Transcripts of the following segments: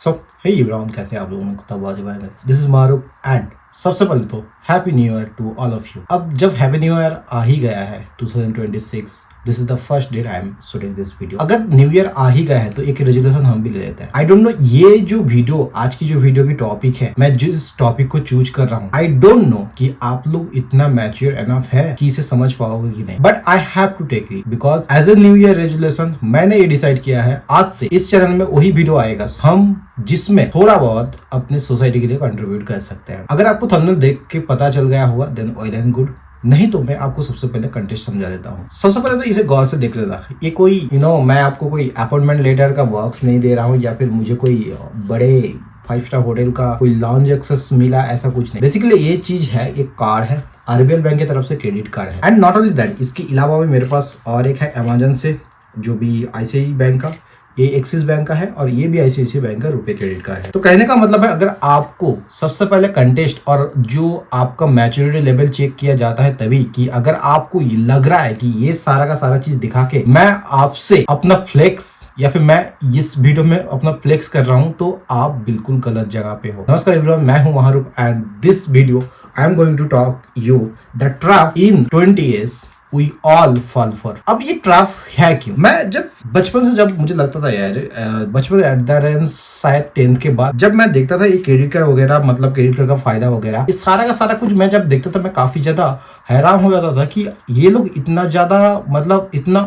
सो hey everyone, कैसे आप लोगों को तब आवाज दिस इज मारूफ एंड सबसे पहले तो happy new year to all of you. अब जब हैप्पी न्यू ईयर आ ही गया है 2026, this is the first day I am shooting this video. अगर न्यू ईयर आ ही गया है तो एक रेजोल्यूशन हम भी ले लेते हैं। आई डोंट नो ये जो वीडियो आज की जो वीडियो की टॉपिक है, मैं जिस टॉपिक को चूज कर रहा हूँ, आई डोंट नो कि आप लोग इतना मैच्योर एनफ है कि इसे समझ पाओगे कि नहीं, but I have to take it because as a new year resolution मैंने ये डिसाइड किया है आज से इस चैनल में वही वीडियो आएगा हम जिसमें थोड़ा बहुत अपने सोसाइटी के लिए कंट्रीब्यूट कर सकते हैं। अगर आपको थंबनेल देख के पता चल गया होगा देन वेल एंड गुड, नहीं तो मैं आपको सबसे पहले कंटेस्ट समझा देता हूँ। सबसे पहले तो इसे गौर से देख लेना, ये कोई मैं आपको कोई अपॉइंटमेंट लेटर का वर्क्स नहीं दे रहा हूँ या फिर मुझे कोई बड़े 5 स्टार होटल का कोई लॉन्ज एक्सेस मिला, ऐसा कुछ नहीं। बेसिकली ये चीज है, एक कार्ड है, आरबीएल बैंक की तरफ से क्रेडिट कार्ड है। एंड नॉट ओनली दैट, इसके अलावा भी मेरे पास और एक है अमेजन से, जो भी आईसीआईसीआई बैंक का, ये एक्सिस बैंक का है और ये भी आईसीआईसीआई बैंक का रुपए क्रेडिट कार्ड है। तो कहने का मतलब है, अगर आपको सबसे पहले कंटेस्ट और जो आपका मैच्योरिटी लेवल चेक किया जाता है तभी, कि अगर आपको ये लग रहा है कि ये सारा का सारा चीज दिखा के मैं आपसे अपना फ्लेक्स या फिर मैं इस वीडियो में अपना फ्लेक्स कर रहा हूं, तो आप बिल्कुल गलत जगह पे हो। नमस्कार एवरीवन, मैं हूं Maroof and this video I am going to talk you the trap in 20 years We all fall for। अब ये ट्रैप है क्यों? मैं जब बचपन से, जब मुझे लगता था यार, बचपन एट द रेंज शायद 10th के बाद, जब मैं देखता था ये क्रेडिट कार्ड वगैरह, मतलब क्रेडिट कार्ड का फायदा वगैरह, इस सारा का सारा कुछ मैं जब देखता था, मैं काफी ज्यादा हैरान हो जाता था कि ये लोग इतना ज्यादा इतना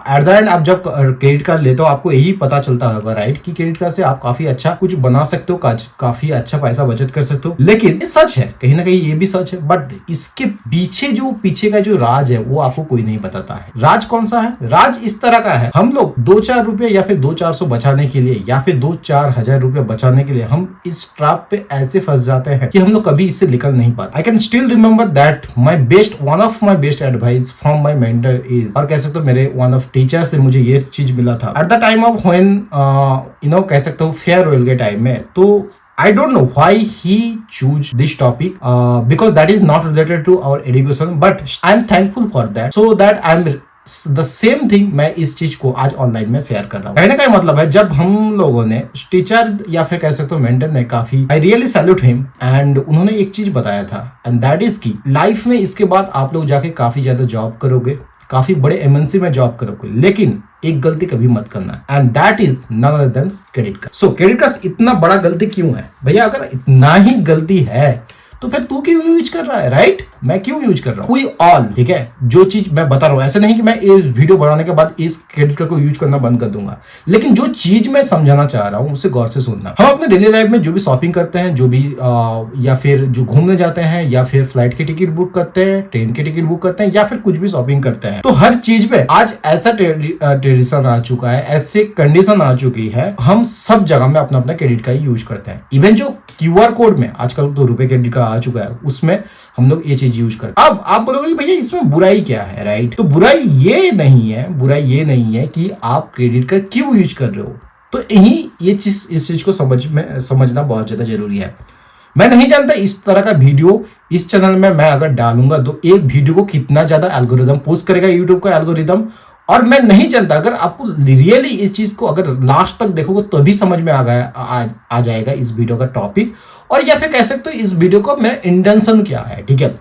एट द एंड आप जब क्रेडिट कार्ड लेते हो आपको यही पता चलता होगा राइट, कि क्रेडिट कार्ड से आप काफी अच्छा कुछ बना सकते हो, काफी अच्छा पैसा बचत कर सकते हो। लेकिन ये सच है, कहीं ना कहीं ये भी सच है, बट इसके पीछे का जो राज है वो आपको कोई नहीं बताता है। राज कौन सा है? राज इस तरह का है, हम लोग 2-4 रुपए या फिर 200-400 बचाने के लिए या फिर 2-4 हजार रुपए बचाने के लिए हम इस ट्रैप पे ऐसे फंस जाते हैं कि हम लोग कभी इससे निकल नहीं पाते। I can still remember that one of my best advice from my mentor is, और कह सकते हो मेरे वन ऑफ टीचर से मुझे ये चीज मिला था at the time of when कह सकते हो फेयरवेल के टाइम में। तो I don't know why he choose this topic because that is not related to our education, but I'm thankful for that, so that I'm the same thing मैं इस चीज को आज ऑनलाइन में शेयर कर रहा हूँ। कहने का मतलब है, जब हम लोगों ने टीचर या फिर कह सकते हो मेंटर ने काफी, I really salute him, and उन्होंने एक चीज बताया था एंड दैट इज की लाइफ में इसके बाद आप लोग जाके काफी ज्यादा जॉब करोगे, काफी बड़े एमएनसी में जॉब करोगे, लेकिन एक गलती कभी मत करना, and that is none other than credit card. So credit card इतना बड़ा गलती क्यों है भैया? अगर इतना ही गलती है तो फिर तू क्यों यूज कर रहा है राइट? मैं क्यों यूज कर रहा हूँ? वी ऑल, ठीक है, जो चीज मैं बता रहा हूँ, ऐसे नहीं कि मैं इस वीडियो बनाने के बाद इस क्रेडिट कार्ड को यूज करना बंद कर दूंगा, लेकिन जो चीज मैं समझाना चाह रहा हूँ उसे गौर से सुनना। हम अपने डेली लाइफ में जो भी शॉपिंग करते हैं, जो भी या फिर जो घूमने जाते हैं, या फिर फ्लाइट की टिकट बुक करते हैं, ट्रेन की टिकट बुक करते हैं, या फिर कुछ भी शॉपिंग करते हैं, तो हर चीज में आज ऐसा ट्रेडिशन आ चुका है, ऐसे कंडीशन आ चुकी है, हम सब जगह में अपना अपना क्रेडिट कार्ड यूज करते हैं। इवन जो क्यूआर कोड में आजकल तो रुपए क्रेडिट कार्ड आ चुका है, उसमें हम लोग ये चीज यूज करते हैं। अब आप बोलोगे भैया इसमें बुराई क्या है राइट? तो बुराई ये नहीं है कि आप क्रेडिट कार्ड क्यों यूज कर रहे हो, तो इस चीज को समझना बहुत ज्यादा जरूरी है। मैं नहीं जानता इस तरह का वीडियो इस चैनल में मैं अगर डालूंगा तो एक वीडियो को कितना ज्यादा एल्गोरिदम पोस्ट करेगा यूट्यूब का एल्गोरिदम, और मैं नहीं जानता अगर आपको रियली इस चीज को अगर लास्ट तक देखोगे तभी समझ में आ जाएगा इस वीडियो का टॉपिक, और या फिर कह सकते हो इस वीडियो का मेरा इंटेंशन क्या है। ठीक है,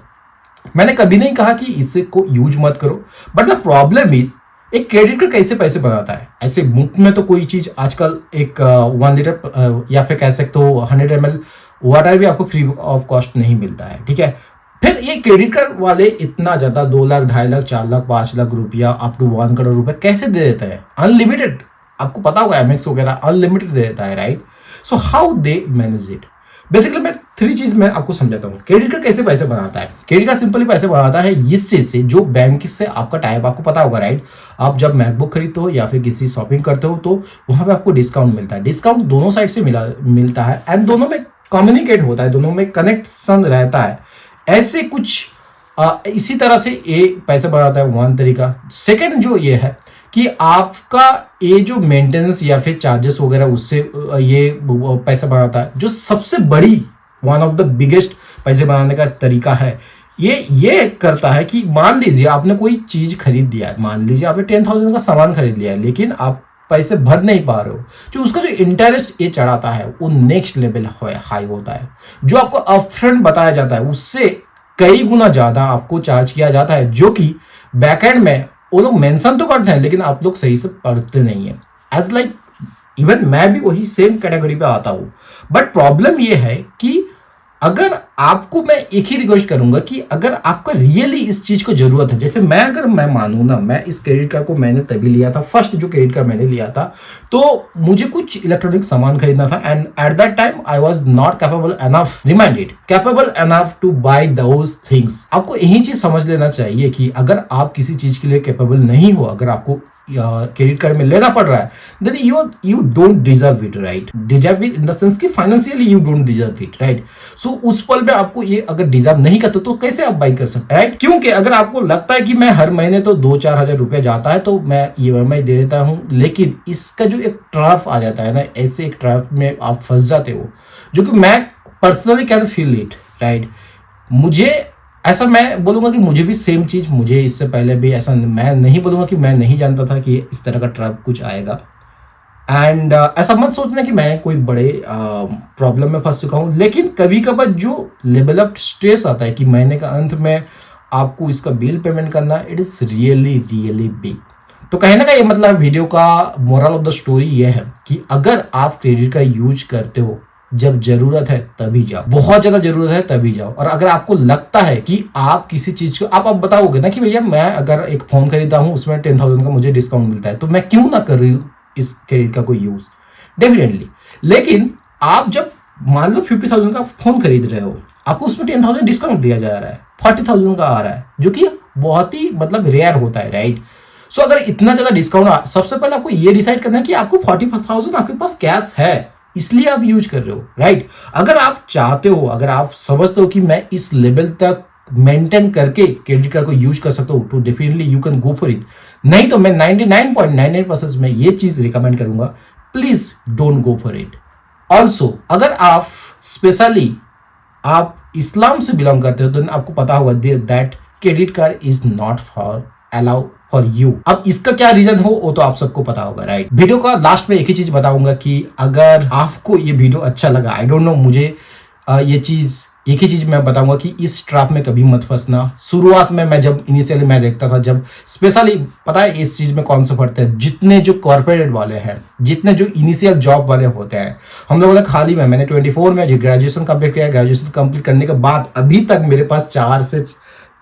मैंने कभी नहीं कहा कि इसे को यूज मत करो, बट द प्रॉब्लम इज एक क्रेडिट कार्ड कैसे पैसे बनाता है? ऐसे मुफ्त में तो कोई चीज आजकल एक 1 लीटर या फिर कह सकते हो 100 ml वाटर भी आपको फ्री ऑफ कॉस्ट नहीं मिलता है। ठीक है, फिर ये क्रेडिट कार्ड वाले इतना ज्यादा 2 लाख, 2.5 लाख, 4 लाख, 5 लाख रुपया अप टू 1 करोड़ रुपए कैसे दे देता है? अनलिमिटेड, आपको पता होगा एमएक्स वगैरह अनलिमिटेड दे देता है right? So how they manage it? Basically मैं 3 चीज मैं आपको समझाता हूँ। क्रेडिट कार्ड कैसे पैसे बनाता है? क्रेडिट कार्ड सिंपली पैसे बनाता है इस चीज से, जो बैंक से आपका टाइप आपको पता होगा राइट? आप जब मैकबुक खरीदते हो या फिर किसी शॉपिंग करते हो तो वहां पे आपको डिस्काउंट मिलता है। डिस्काउंट दोनों साइड से मिलता है, एंड दोनों में कम्युनिकेट होता है, दोनों में कनेक्शन रहता है। ऐसे कुछ इसी तरह से ये पैसे बनाता है, वन तरीका। सेकंड जो ये है कि आपका ये जो मेंटेनेंस या फिर चार्जेस वगैरह, उससे ये पैसा बनाता है। जो सबसे बड़ी वन ऑफ द बिगेस्ट पैसे बनाने का तरीका है, ये करता है कि मान लीजिए आपने कोई चीज खरीद दिया है, मान लीजिए आपने 10,000 का सामान खरीद लिया है, लेकिन आप पैसे भर नहीं पा रहे हो, जो उसका जो इंटरेस्ट ये चढ़ाता है वो नेक्स्ट लेवल हाई होता है। जो आपको अपफ्रंट बताया जाता है उससे कई गुना ज्यादा आपको चार्ज किया जाता है, जो कि बैकएंड में वो लोग मेंशन तो करते हैं लेकिन आप लोग सही से पढ़ते नहीं है। एज लाइक इवन मैं भी वही सेम कैटेगरी पे आता हूँ। बट प्रॉब्लम ये है कि अगर आपको, मैं एक ही रिक्वेस्ट करूंगा कि अगर आपका रियली इस चीज को जरूरत है, जैसे मैं अगर मैं मानूं ना, मैं इस क्रेडिट कार्ड को मैंने तभी लिया था, फर्स्ट जो क्रेडिट कार्ड मैंने लिया था तो मुझे कुछ इलेक्ट्रॉनिक सामान खरीदना था and at that time I was not capable enough, reminded capable enough to buy those things. आपको यही चीज समझ लेना चाहिए कि अगर आप किसी चीज के लिए कैपेबल नहीं हो, अगर आपको क्रेडिट कार्ड में लेना पड़ रहा है, then you don't deserve it, right? Deserve it in the sense कि financially you don't deserve it, right? So उस पल में आपको ये अगर डिजर्व नहीं करते तो कैसे आप बाई कर सकते, राइट? क्योंकि अगर आपको लगता है कि मैं हर महीने तो 2-4 हजार रुपया जाता है तो मैं EMI दे देता हूं, लेकिन इसका जो एक ट्रैप आ जाता है ना, ऐसे एक ट्रैप में आप फंस जाते हो, जो कि मैं personally can feel it, right? मुझे ऐसा, मैं बोलूंगा कि मुझे भी सेम चीज, मुझे इससे पहले भी ऐसा, मैं नहीं बोलूंगा कि मैं नहीं जानता था कि इस तरह का ट्रैप कुछ आएगा। एंड ऐसा मत सोचना कि मैं कोई बड़े प्रॉब्लम में फंस चुका हूं, लेकिन कभी कभार जो लेवल अप स्ट्रेस आता है कि महीने का अंत में आपको इसका बिल पेमेंट करना, it is really really big. तो कहने का ये मतलब वीडियो का मोरल ऑफ द स्टोरी ये है कि अगर आप क्रेडिट का यूज करते हो, जब जरूरत है तभी जाओ, बहुत ज्यादा जरूरत है तभी जाओ। और अगर आपको लगता है कि आप किसी चीज को, आप बताओगे ना कि भैया मैं अगर एक फोन खरीदा हूं उसमें 10,000 का मुझे डिस्काउंट मिलता है तो मैं क्यों ना कर रही हूं इस क्रेडिट का कोई यूज, डेफिनेटली। लेकिन आप जब मान लो 50,000 का फोन खरीद रहे हो, आपको उसमें 10,000 डिस्काउंट दिया जा रहा है, 40,000 का आ रहा है, जो कि बहुत ही मतलब रेयर होता है, राइट? सो अगर इतना ज्यादा डिस्काउंट, सबसे पहले आपको ये डिसाइड करना है कि आपको 40,000 आपके पास कैश है, इसलिए आप यूज कर रहे हो, राइट? अगर आप चाहते हो, अगर आप समझते हो कि मैं इस लेवल तक मेंटेन करके क्रेडिट कार्ड को यूज कर सकता हूं, तो definitely you can go for it. नहीं तो मैं 99.99% में ये चीज रिकमेंड करूंगा, please don't go for it. Also अगर आप स्पेशली आप इस्लाम से बिलोंग करते हो तो आपको पता होगा that credit card is not for allow for you. अब इसका क्या रीजन हो वो तो आप सबको पता होगा, राइट? वीडियो का लास्ट में एक ही चीज बताऊंगा कि अगर आपको ये वीडियो अच्छा लगा, आई डोंट नो, मुझे ये चीज, एक ही चीज मैं बताऊंगा कि इस ट्रैप में कभी मत फंसना। शुरुआत में मैं जब इनिशियली मैं देखता था, जब स्पेशली पता है इस चीज में कौन से पढ़ते हैं, जितने जो कॉर्पोरेट वाले हैं, जितने जो इनिशियल जॉब वाले होते हैं, हम लोगों ने खाली में, मैंने 24 में जो ग्रेजुएशन कंप्लीट किया, ग्रेजुएशन कंप्लीट करने के बाद अभी तक मेरे पास 4 से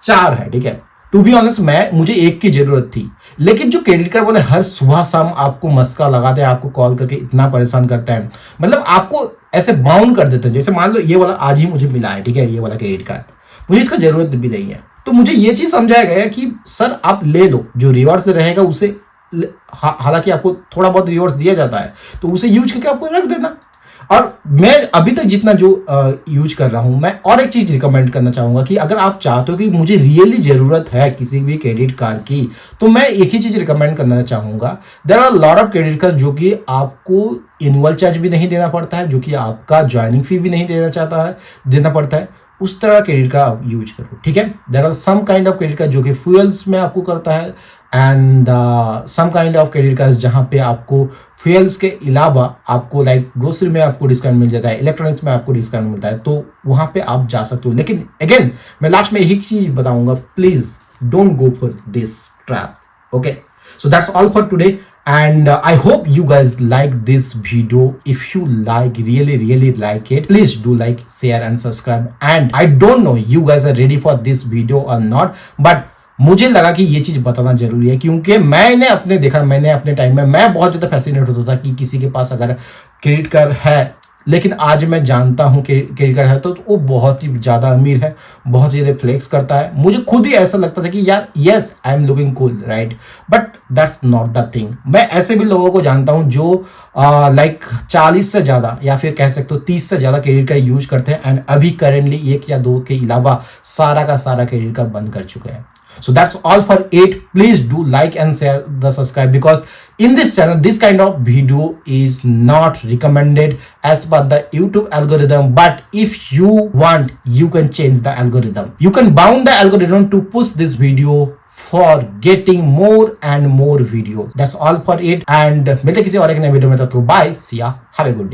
4 है, ठीक है? टू बी ऑनेस्ट, मुझे एक की जरूरत थी, लेकिन जो क्रेडिट कार्ड वाले हर सुबह शाम आपको मस्का लगाते हैं, आपको कॉल करके इतना परेशान करता है, मतलब आपको ऐसे बाउंड कर देते हैं। जैसे मान लो ये वाला आज ही मुझे मिला है, ठीक है, ये वाला क्रेडिट कार्ड, मुझे इसका जरूरत भी नहीं है, तो मुझे ये चीज समझाया गया कि सर आप ले लो, जो रिवॉर्ड से रहेगा उसे, हालांकि आपको थोड़ा बहुत रिवॉर्ड दिया जाता है तो उसे यूज करके आपको रख देना। और मैं अभी तक जितना जो यूज कर रहा हूं, मैं और एक चीज रिकमेंड करना चाहूंगा कि अगर आप चाहते हो कि मुझे रियली जरूरत है किसी भी क्रेडिट कार्ड की, तो मैं एक ही चीज रिकमेंड करना चाहूंगा। There are lot of credit card जो कि आपको एनुअल चार्ज भी नहीं देना पड़ता है, जो कि आपका ज्वाइनिंग फी भी नहीं देना पड़ता है, उस तरह क्रेडिट कार्ड आप यूज करो, ठीक है? There are some kind of credit card जो कि फ्यूल्स में आपको करता है, and some kind of credit card जहां पे आपको फ्यूल्स के अलावा आपको लाइक ग्रोसरी में आपको डिस्काउंट मिल जाता है, इलेक्ट्रॉनिक्स में आपको डिस्काउंट मिलता है, तो वहां पे आप जा सकते हो। लेकिन अगेन मैं लास्ट में यही चीज बताऊंगा, please don't go for this trap, okay? So that's all for today and I hope you guys like this video. If you really like it, please do like, share and subscribe. And I don't know you guys are ready for this video or not, but मुझे लगा कि ये चीज बताना जरूरी है, क्योंकि मैंने अपने टाइम में मैं बहुत ज्यादा फैसिनेट होता था कि किसी के पास अगर क्रेडिट कार्ड है, लेकिन आज मैं जानता हूं कि क्रेडिट कार्ड है तो वो बहुत ही ज्यादा अमीर है, बहुत ही ज्यादा फ्लेक्स करता है। मुझे खुद ही ऐसा लगता था कि यार yes I am looking cool, right? But that's not the thing. मैं ऐसे भी लोगों को जानता हूं जो लाइक 40 से ज्यादा या फिर कह सकते हो 30 से ज्यादा क्रेडिट कार्ड यूज करते हैं, एंड अभी करेंटली 1 या 2 के अलावा सारा का सारा क्रेडिट कार्ड बंद कर चुके हैं। So that's all for it. Please do like and share the subscribe, because in this channel this kind of video is not recommended as per the YouTube algorithm. But if you want, you can change the algorithm. You can bound the algorithm to push this video for getting more and more videos. That's all for it, and मिलते किसी और एक नए video में, तो bye, see ya, have a good day.